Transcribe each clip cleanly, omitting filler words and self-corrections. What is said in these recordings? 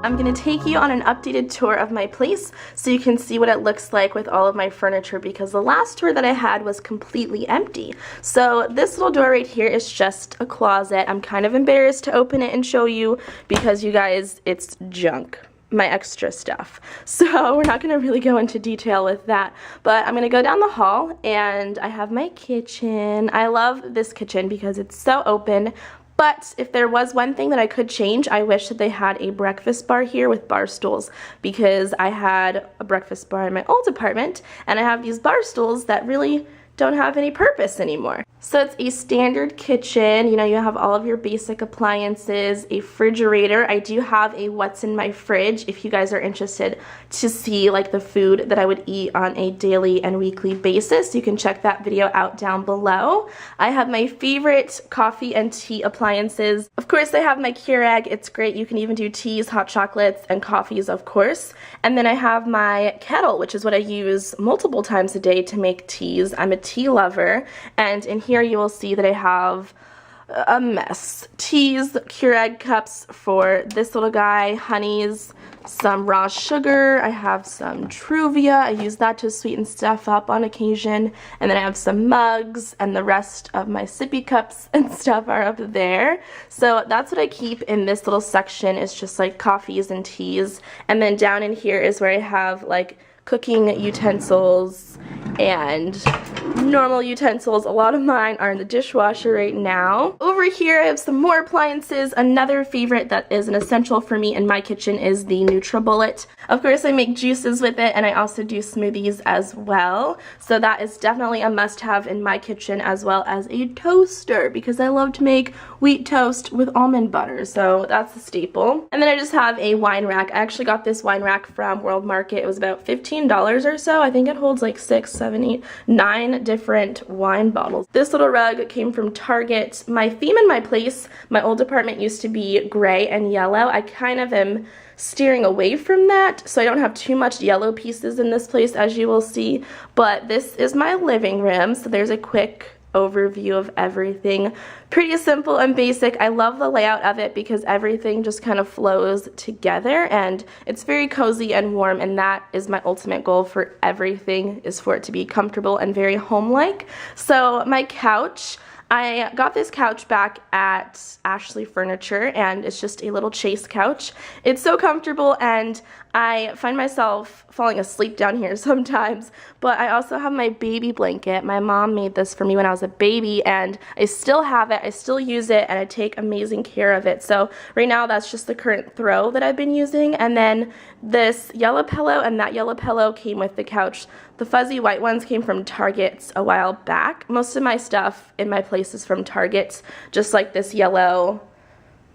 I'm going to take you on an updated tour of my place so you can see what it looks like with all of my furniture, because the last tour that I had was completely empty. So this little door right here is just a closet. I'm kind of embarrassed to open it and show you because you guys, it's junk. My extra stuff. So we're not going to really go into detail with that, but I'm going to go down the hall and I have my kitchen. I love this kitchen because it's so open. But if there was one thing that I could change, I wish that they had a breakfast bar here with bar stools, because I had a breakfast bar in my old apartment and I have these bar stools that really don't have any purpose anymore. So it's a standard kitchen. You know, you have all of your basic appliances, a refrigerator. I do have a what's in my fridge if you guys are interested to see like the food that I would eat on a daily and weekly basis. You can check that video out down below. I have my favorite coffee and tea appliances. Of course, I have my Keurig. It's great. You can even do teas, hot chocolates, and coffees, of course. And then I have my kettle, which is what I use multiple times a day to make teas. I'm a tea lover, and in here you will see that I have a mess. Teas, Keurig cups for this little guy, honeys, some raw sugar, I have some Truvia, I use that to sweeten stuff up on occasion, and then I have some mugs, and the rest of my sippy cups and stuff are up there. So that's what I keep in this little section, is just like coffees and teas, and then down in here is where I have like cooking utensils and normal utensils. A lot of mine are in the dishwasher right now. Over here I have some more appliances. Another favorite that is an essential for me in my kitchen is the NutriBullet. Of course, I make juices with it, and I also do smoothies as well. So that is definitely a must-have in my kitchen, as well as a toaster, because I love to make wheat toast with almond butter. So that's a staple. And then I just have a wine rack. I actually got this wine rack from World Market. It was about $15 or so. I think it holds like 6, 7, 8, 9 different wine bottles. This little rug came from Target. My theme in my place, my old apartment used to be gray and yellow. I kind of am steering away from that, so I don't have too much yellow pieces in this place, as you will see. But this is my living room, so there's a quick overview of everything. Pretty simple and basic. I love the layout of it because everything just kind of flows together, and it's very cozy and warm, and that is my ultimate goal for everything, is for it to be comfortable and very home-like. So my couch, I got this couch back at Ashley Furniture, and it's just a little chase couch. It's so comfortable, and I find myself falling asleep down here sometimes, but I also have my baby blanket. My mom made this for me when I was a baby, and I still have it. I still use it, and I take amazing care of it. So right now, that's just the current throw that I've been using. And then this yellow pillow and that yellow pillow came with the couch. The fuzzy white ones came from Target a while back. Most of my stuff in my place is from Target, just like this yellow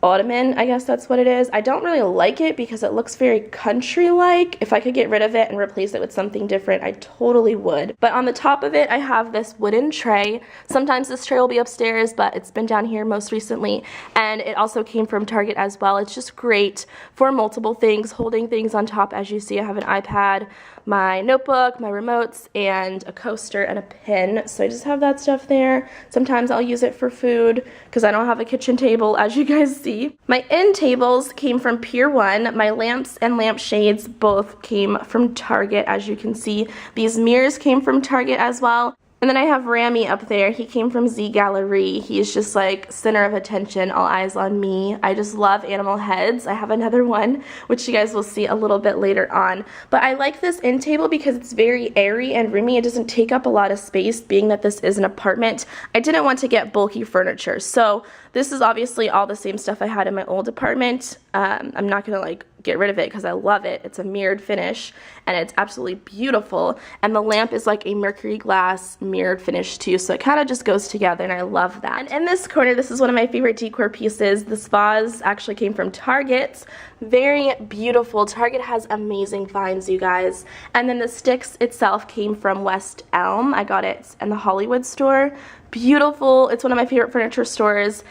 ottoman, I guess that's what it is. I don't really like it because it looks very country-like. If I could get rid of it and replace it with something different, I totally would. But on the top of it, I have this wooden tray. Sometimes this tray will be upstairs, but it's been down here most recently. And it also came from Target as well. It's just great for multiple things, holding things on top. As you see, I have an iPad, my notebook, my remotes, and a coaster and a pen. So I just have that stuff there. Sometimes I'll use it for food because I don't have a kitchen table, as you guys see. My end tables came from Pier 1. My lamps and lampshades both came from Target, as you can see. These mirrors came from Target as well. And then I have Rami up there. He came from Z Gallery. He's just like center of attention, all eyes on me. I just love animal heads. I have another one, which you guys will see a little bit later on. But I like this end table because it's very airy and roomy. It doesn't take up a lot of space, being that this is an apartment. I didn't want to get bulky furniture. So this is obviously all the same stuff I had in my old apartment. I'm not gonna like get rid of it because I love it. It's a mirrored finish and it's absolutely beautiful. And the lamp is like a mercury glass mirrored finish too, so it kind of just goes together, and I love that. And in this corner, this is one of my favorite decor pieces. This vase actually came from Target. Very beautiful. Target has amazing finds, you guys. And then the sticks itself came from West Elm. I got it in the Hollywood store. Beautiful. It's one of my favorite furniture stores.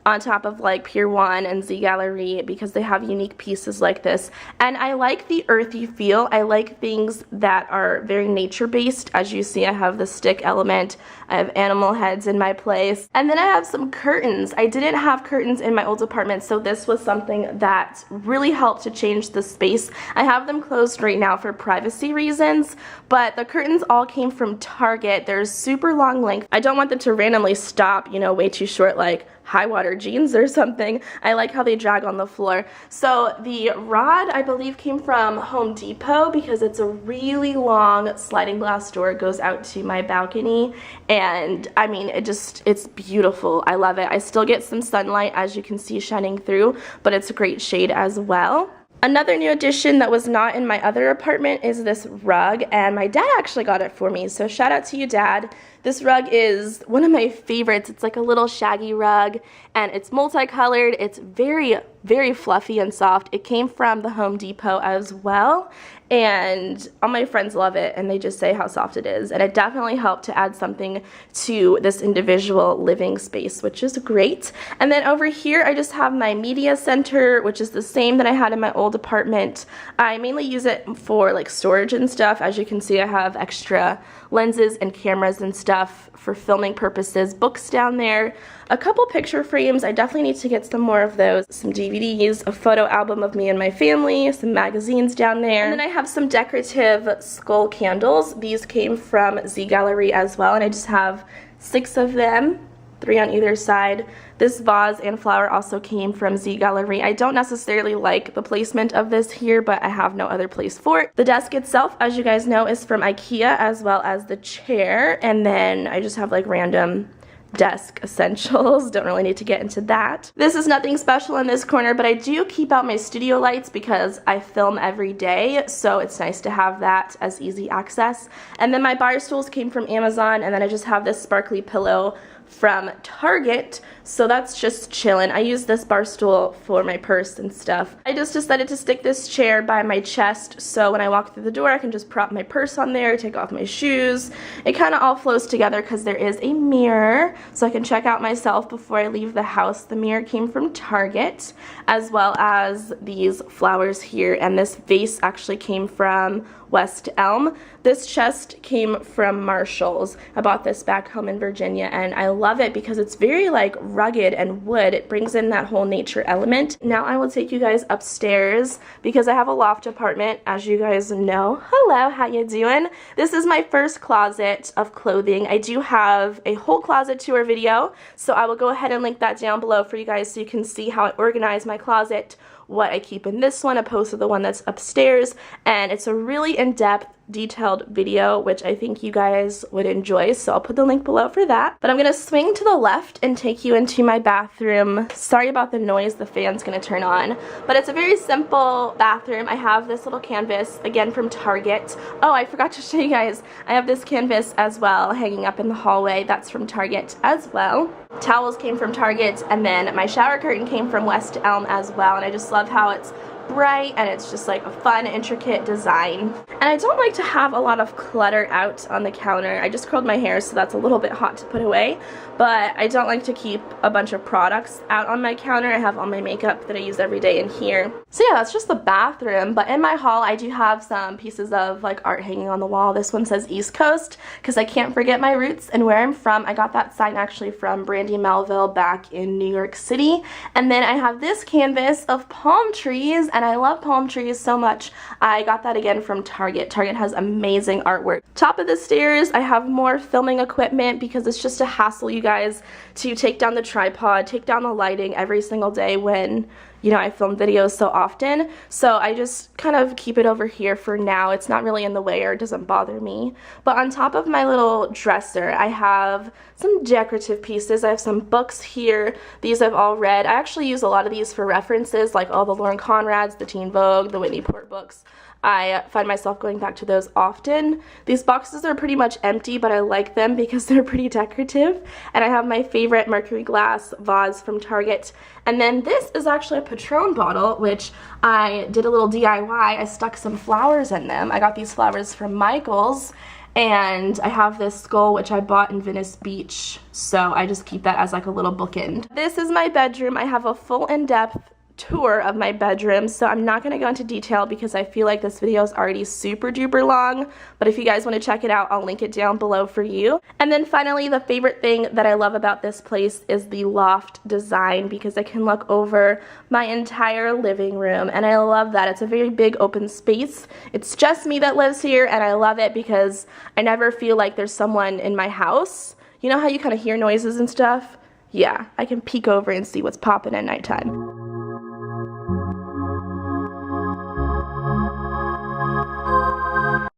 on top of like Pier 1 and Z Gallerie because they have unique pieces like this. And I like the earthy feel. I like things that are very nature-based. As you see, I have the stick element. I have animal heads in my place. And then I have some curtains. I didn't have curtains in my old apartment, so this was something that really helped to change the space. I have them closed right now for privacy reasons, but the curtains all came from Target. They're super long length. I don't want them to randomly stop, you know, way too short, like high water jeans or something. I like how they drag on the floor. So the rod, I believe, came from Home Depot because it's a really long sliding glass door. It goes out to my balcony, and I mean, it's beautiful. I love it. I still get some sunlight, as you can see, shining through, but it's a great shade as well. Another new addition that was not in my other apartment is this rug, and my dad actually got it for me, so shout out to you, Dad. This rug is one of my favorites. It's like a little shaggy rug, and it's multicolored. It's very, very fluffy and soft. It came from the Home Depot as well, and all my friends love it, and they just say how soft it is, and it definitely helped to add something to this individual living space, which is great. And then over here, I just have my media center, which is the same that I had in my old apartment. I mainly use it for like storage and stuff. As you can see, I have extra lenses and cameras and stuff for filming purposes, books down there, a couple picture frames. I definitely need to get some more of those, some DVDs, a photo album of me and my family, some magazines down there, and then I have some decorative skull candles. These came from Z Gallerie as well, and I just have 6 of them, 3 on either side. This vase and flower also came from Z Gallerie. I don't necessarily like the placement of this here, but I have no other place for it. The desk itself, as you guys know, is from IKEA, as well as the chair, and then I just have like random desk essentials. Don't really need to get into that. This is nothing special in this corner, but I do keep out my studio lights because I film every day, so it's nice to have that as easy access. And then my bar stools came from Amazon, and then I just have this sparkly pillow from Target, so that's just chillin'. I use this bar stool for my purse and stuff. I just decided to stick this chair by my chest, so when I walk through the door I can just prop my purse on there, take off my shoes. It kind of all flows together because there is a mirror, so I can check out myself before I leave the house. The mirror came from Target, as well as these flowers here, and this vase actually came from West Elm. This chest came from Marshall's. I bought this back home in Virginia, and I love it because it's very like rugged and wood. It brings in that whole nature element. Now I will take you guys upstairs because I have a loft apartment, as you guys know. Hello, how you doing? This is my first closet of clothing. I do have a whole closet tour video, so I will go ahead and link that down below for you guys so you can see how I organize my closet, what I keep in this one opposed to the one that's upstairs, and it's a really in-depth detailed video which I think you guys would enjoy, so I'll put the link below for that. But I'm gonna swing to the left and take you into my bathroom. Sorry about the noise, the fan's gonna turn on, but it's a very simple bathroom. I have this little canvas, again from Target. Oh, I forgot to show you guys, I have this canvas as well hanging up in the hallway. That's from Target as well. Towels came from Target, and then my shower curtain came from West Elm as well, and I just love how it's bright and it's just like a fun, intricate design. And I don't like to have a lot of clutter out on the counter. I just curled my hair, so that's a little bit hot to put away, but I don't like to keep a bunch of products out on my counter. I have all my makeup that I use every day in here. So yeah, that's just the bathroom, but in my hall I do have some pieces of like art hanging on the wall. This one says East Coast because I can't forget my roots and where I'm from. I got that sign actually from Brandy Melville back in New York City. And then I have this canvas of palm trees, and I love palm trees so much. I got that again from Target. Target has amazing artwork. Top of the stairs, I have more filming equipment because it's just a hassle, you guys, to take down the tripod, take down the lighting every single day when, you know, I film videos so often. So I just kind of keep it over here for now. It's not really in the way, or it doesn't bother me. But on top of my little dresser, I have some decorative pieces. I have some books here. These I've all read. I actually use a lot of these for references, like all the Lauren Conrads, the Teen Vogue, the Whitney Port books. I find myself going back to those often. These boxes are pretty much empty, but I like them because they're pretty decorative. And I have my favorite mercury glass vase from Target. And then this is actually a Patron bottle, which I did a little DIY. I stuck some flowers in them. I got these flowers from Michael's, And I have this skull which I bought in Venice Beach, so I just keep that as like a little bookend. This is my bedroom. I have a full in-depth tour of my bedroom, so I'm not going to go into detail because I feel like this video is already super duper long, but if you guys want to check it out, I'll link it down below for you. And then finally, the favorite thing that I love about this place is the loft design, because I can look over my entire living room, and I love that. It's a very big open space. It's just me that lives here, and I love it because I never feel like there's someone in my house. You know how you kind of hear noises and stuff? Yeah, I can peek over and see what's popping at nighttime.